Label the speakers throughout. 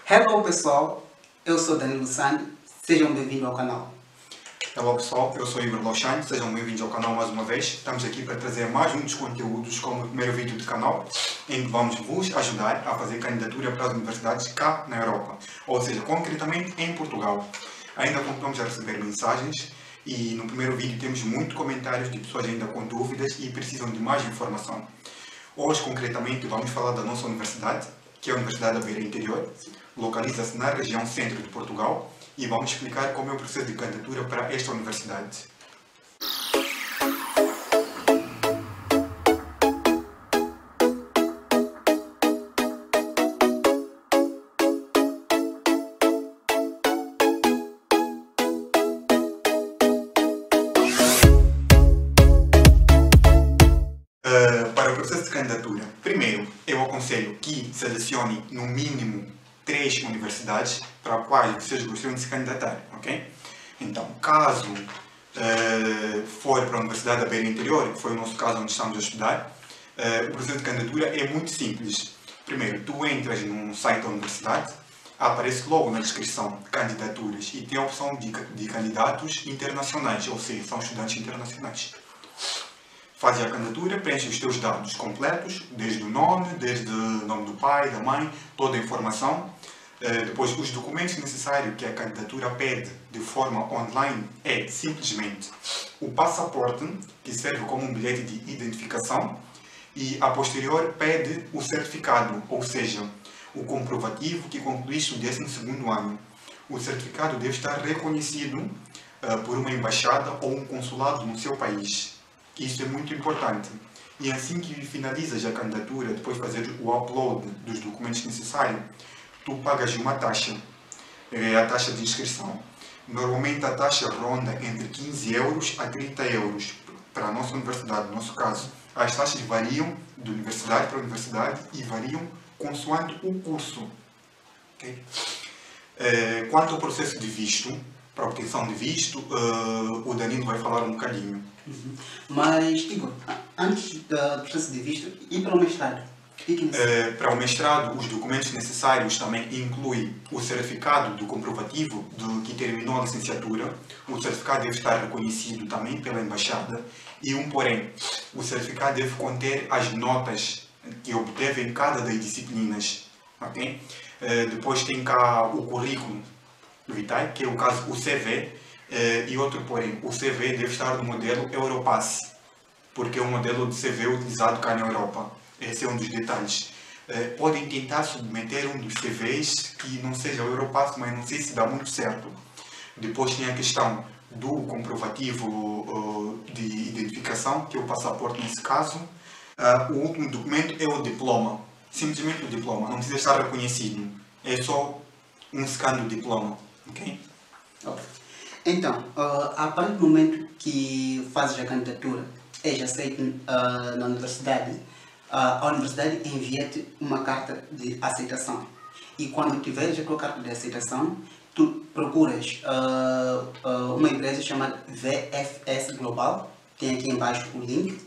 Speaker 1: Hello pessoal, eu sou Danilo Sandi, sejam bem-vindos ao canal.
Speaker 2: Olá pessoal, eu sou Igor Lauchani, sejam bem-vindos ao canal mais uma vez. Estamos aqui para trazer mais um dos conteúdos como o primeiro vídeo do canal, em que vamos vos ajudar a fazer candidatura para as universidades cá na Europa, ou seja, concretamente em Portugal. Ainda continuamos a receber mensagens e no primeiro vídeo temos muitos comentários de pessoas ainda com dúvidas e precisam de mais informação. Hoje, concretamente, vamos falar da nossa universidade, que é a Universidade da Beira Interior, localiza-se na região centro de Portugal, e vamos explicar como é o processo de candidatura para esta universidade. Para o processo de candidatura, primeiro, eu aconselho que selecione no mínimo 3 universidades para as quais vocês gostariam de se candidatar, ok? Então, caso for para a Universidade da Beira Interior, que foi o nosso caso onde estamos a estudar, o processo de candidatura é muito simples. Primeiro, tu entras no site da universidade, aparece logo na descrição candidaturas e tem a opção de candidatos internacionais, ou seja, são estudantes internacionais. Fazes a candidatura, preenche os teus dados completos, desde o nome do pai, da mãe, toda a informação. Depois, os documentos necessários que a candidatura pede de forma online é simplesmente o passaporte, que serve como um bilhete de identificação, e a posterior pede o certificado, ou seja, o comprovativo que concluíste o 12º ano. O certificado deve estar reconhecido por uma embaixada ou um consulado no seu país. Isso é muito importante. E assim que finalizas a candidatura, depois de fazer o upload dos documentos necessários, tu pagas uma taxa, a taxa de inscrição. Normalmente a taxa ronda entre 15 euros a 30 euros para a nossa universidade, no nosso caso. As taxas variam de universidade para universidade e variam consoante o curso. Okay? Quanto ao processo de visto, para a obtenção de visto, o Danilo vai falar um bocadinho.
Speaker 1: Mas, Igor, antes do processo de visto, e para o mestrado?
Speaker 2: Para o mestrado, os documentos necessários também incluem o certificado do comprovativo que terminou a licenciatura. O certificado deve estar reconhecido também pela embaixada. E porém, o certificado deve conter as notas que obteve em cada das disciplinas. Okay? Depois tem cá o currículo vitae, que é o caso o CV. E outro, porém, o CV deve estar no modelo Europass, porque é o modelo de CV utilizado cá na Europa. Esse é um dos detalhes. Podem tentar submeter um dos CVs que não seja o Europass, mas não sei se dá muito certo. Depois tem a questão do comprovativo de identificação, que é o passaporte nesse caso. O último documento é o diploma. Simplesmente o diploma, não precisa estar reconhecido. É só um scan do diploma. Ok?
Speaker 1: Então, a partir do momento que fazes a candidatura, és aceito na universidade, a universidade envia-te uma carta de aceitação. E quando tiveres a tua carta de aceitação, tu procuras uma empresa chamada VFS Global, tem aqui embaixo o link,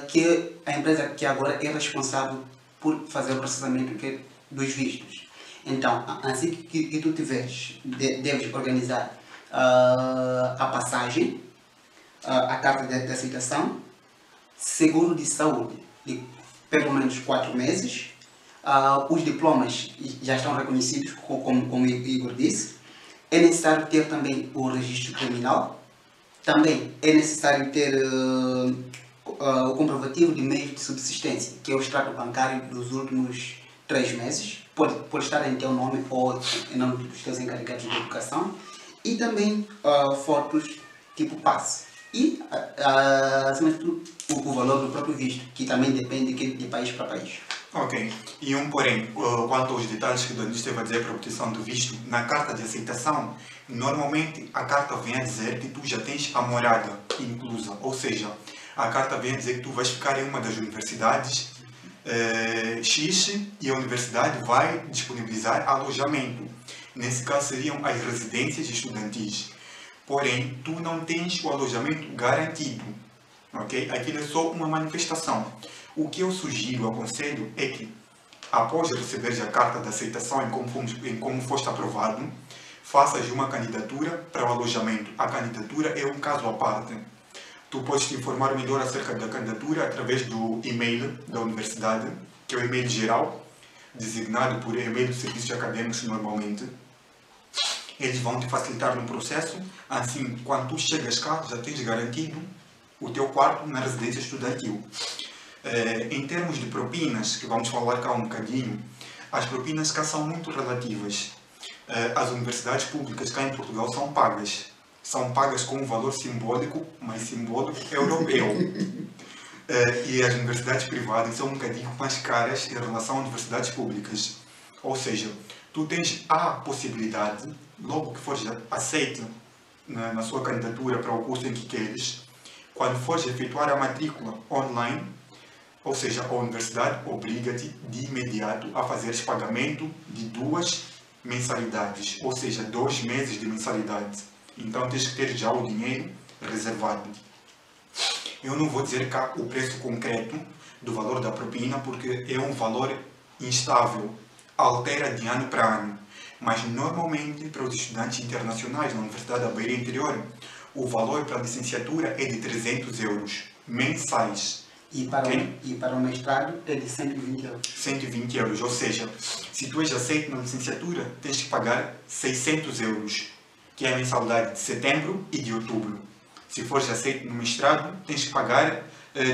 Speaker 1: que é a empresa que agora é responsável por fazer o processamento dos vistos. Então, assim que tu tiveres, deves organizar a passagem, a carta de aceitação, seguro de saúde de pelo menos 4 meses, os diplomas já estão reconhecidos, como o Igor disse. É necessário ter também o registro criminal, também é necessário ter o comprovativo de meios de subsistência, que é o extrato bancário dos últimos 3 meses, pode estar em teu nome ou em nome dos teus encarregados de educação, e também fotos tipo passe. E, acima de tudo, o valor do próprio visto, que também depende de país para país.
Speaker 2: Ok. E porém, quanto aos detalhes que o Danilo esteve a dizer para a obtenção do visto, na carta de aceitação, normalmente a carta vem a dizer que tu já tens a morada inclusa. Ou seja, a carta vem a dizer que tu vais ficar em uma das universidades X e a universidade vai disponibilizar alojamento. Nesse caso seriam as residências estudantis. Porém, tu não tens o alojamento garantido, ok? Aquilo é só uma manifestação. O que eu sugiro, aconselho, é que após receberes a carta de aceitação em como foste aprovado, faças uma candidatura para o alojamento. A candidatura é um caso à parte. Tu podes te informar melhor acerca da candidatura através do e-mail da universidade, que é o e-mail geral, designado por e-mail de serviços acadêmicos normalmente. Eles vão te facilitar no processo, assim, quando tu chegas cá, já tens garantido o teu quarto na residência estudantil. Em termos de propinas, que vamos falar cá um bocadinho, as propinas cá são muito relativas. As universidades públicas cá em Portugal são pagas com um valor simbólico, mas simbólico europeu. E as universidades privadas são um bocadinho mais caras em relação às universidades públicas. Ou seja, tu tens a possibilidade, logo que fores aceito na sua candidatura para o curso em que queres, quando fores efetuar a matrícula online, ou seja, a universidade obriga-te de imediato a fazeres pagamento de 2 mensalidades, ou seja, 2 meses de mensalidade. Então tens que ter já o dinheiro reservado. Eu não vou dizer cá o preço concreto do valor da propina, porque é um valor instável, altera de ano para ano. Mas normalmente para os estudantes internacionais na Universidade da Beira Interior, o valor para a licenciatura é de 300 euros mensais.
Speaker 1: E para o mestrado é de 120 euros.
Speaker 2: 120 euros, ou seja, se tu és aceito na licenciatura, tens que pagar 600 euros, que é a mensalidade de setembro e de outubro. Se fores aceito no mestrado, tens que pagar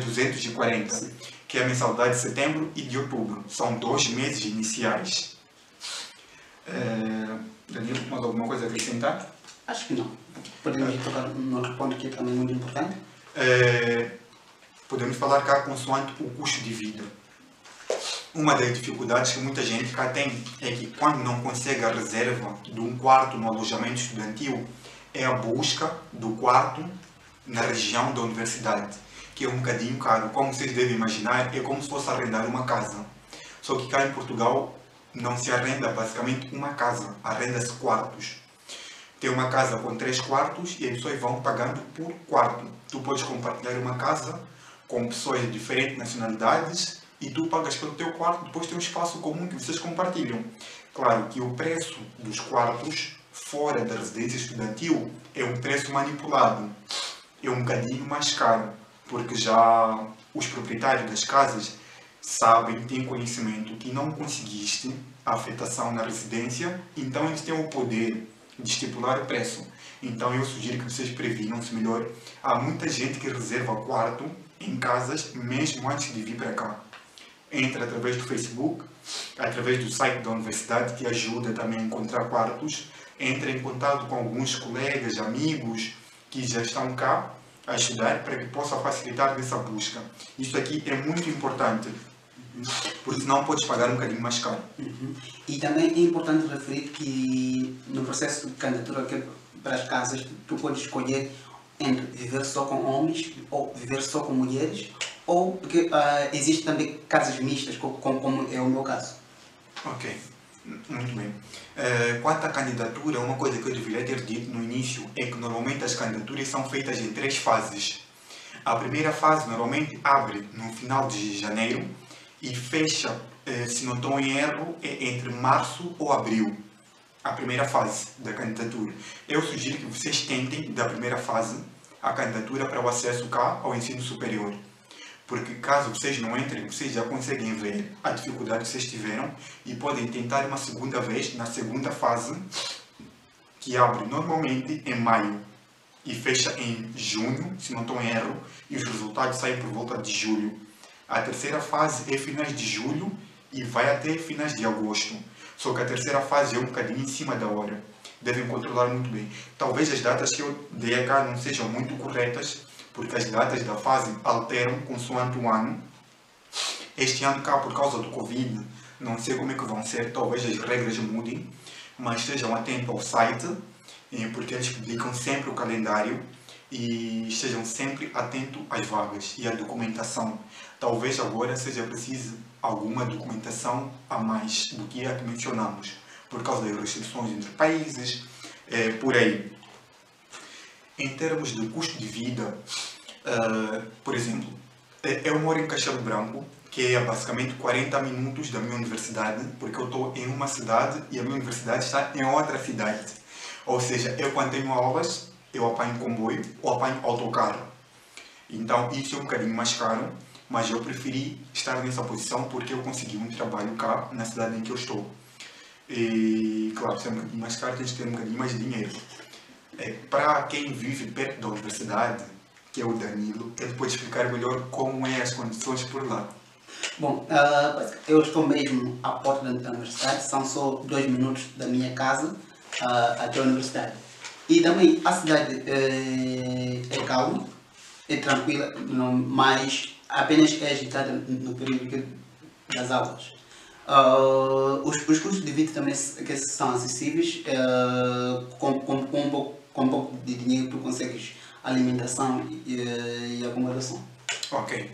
Speaker 2: 240, sim, que é a mensalidade de setembro e de outubro. São 2 meses iniciais. Danilo, mais alguma coisa a acrescentar?
Speaker 1: Acho que não. Podemos tocar num ponto que é também muito importante.
Speaker 2: Podemos falar cá consoante o custo de vida. Uma das dificuldades que muita gente cá tem é que quando não consegue a reserva de um quarto no alojamento estudantil, é a busca do quarto na região da universidade, que é um bocadinho caro. Como vocês devem imaginar, é como se fosse arrendar uma casa. Só que cá em Portugal não se arrenda basicamente uma casa, arrenda-se quartos. Tem uma casa com 3 quartos e as pessoas vão pagando por quarto. Tu podes compartilhar uma casa com pessoas de diferentes nacionalidades e tu pagas pelo teu quarto, depois tem um espaço comum que vocês compartilham. Claro que o preço dos quartos fora da residência estudantil é um preço manipulado, é um bocadinho mais caro, porque já os proprietários das casas sabem, têm conhecimento que não conseguiste a afetação na residência, então eles têm o poder de estipular o preço. Então eu sugiro que vocês previnam-se melhor. Há muita gente que reserva quarto em casas mesmo antes de vir para cá. Entra através do Facebook, através do site da universidade, que ajuda também a encontrar quartos. Entra em contato com alguns colegas, amigos que já estão cá a estudar, para que possa facilitar nessa busca. Isso aqui é muito importante, porque senão podes pagar um bocadinho mais caro.
Speaker 1: E também é importante referir que no processo de candidatura para as casas, tu podes escolher entre viver só com homens ou viver só com mulheres, ou porque existem também casas mistas, como é o meu caso.
Speaker 2: Ok, muito bem. Quanto à candidatura, uma coisa que eu deveria ter dito no início é que normalmente as candidaturas são feitas em 3 fases. A primeira fase normalmente abre no final de janeiro e fecha, se não estou em erro, entre março ou abril. A primeira fase da candidatura. Eu sugiro que vocês tentem, da primeira fase, a candidatura para o acesso cá ao ensino superior. Porque caso vocês não entrem, vocês já conseguem ver a dificuldade que vocês tiveram e podem tentar uma segunda vez, na segunda fase, que abre normalmente em maio e fecha em junho, se não estou em erro, e os resultados saem por volta de julho. A terceira fase é finais de julho e vai até finais de agosto. Só que a terceira fase é um bocadinho em cima da hora. Devem controlar muito bem. Talvez as datas que eu dei cá não sejam muito corretas, porque as datas da fase alteram consoante o ano. Este ano cá, por causa do Covid, não sei como é que vão ser, talvez as regras mudem, mas estejam atentos ao site, porque eles publicam sempre o calendário e estejam sempre atentos às vagas e à documentação. Talvez agora seja preciso alguma documentação a mais do que a que mencionamos, por causa das restrições entre países, por aí. Em termos de custo de vida, por exemplo, eu moro em Castelo Branco, que é basicamente 40 minutos da minha universidade, porque eu estou em uma cidade e a minha universidade está em outra cidade. Ou seja, eu quando tenho aulas, eu apanho comboio ou apanho autocarro. Então isso é um bocadinho mais caro, mas eu preferi estar nessa posição porque eu consegui um trabalho cá, na cidade em que eu estou. E claro, se é um bocadinho mais caro, tens que ter um bocadinho mais de dinheiro. Para quem vive perto da universidade, que é o Danilo, ele pode explicar melhor como é as condições por lá.
Speaker 1: Bom, eu estou mesmo à porta da universidade, são só 2 minutos da minha casa até a universidade. E também a cidade é calma, é tranquila, não, mas apenas é agitada no período das aulas. Os custos de vida também que são acessíveis, com um pouco de dinheiro tu consegues alimentação e acomodação.
Speaker 2: Ok.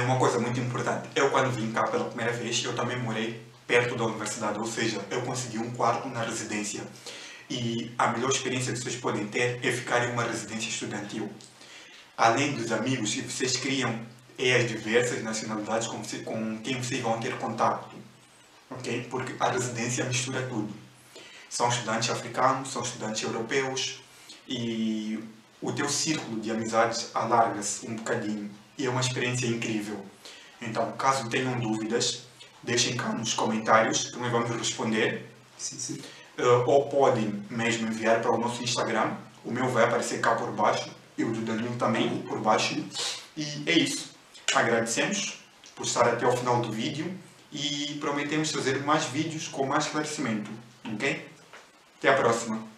Speaker 2: Uma coisa muito importante. Eu quando vim cá pela primeira vez, eu também morei perto da universidade, ou seja, eu consegui um quarto na residência. E a melhor experiência que vocês podem ter é ficar em uma residência estudantil. Além dos amigos que vocês criam, as diversas nacionalidades com quem vocês vão ter contato. Ok? Porque a residência mistura tudo. São estudantes africanos, são estudantes europeus e o teu círculo de amizades alarga-se um bocadinho e é uma experiência incrível. Então, caso tenham dúvidas, deixem cá nos comentários que nós vamos responder.
Speaker 1: Sim, sim.
Speaker 2: Ou podem mesmo enviar para o nosso Instagram. O meu vai aparecer cá por baixo e o do Danilo também por baixo. E é isso. Agradecemos por estar até ao final do vídeo e prometemos fazer mais vídeos com mais esclarecimento. Ok? Até a próxima!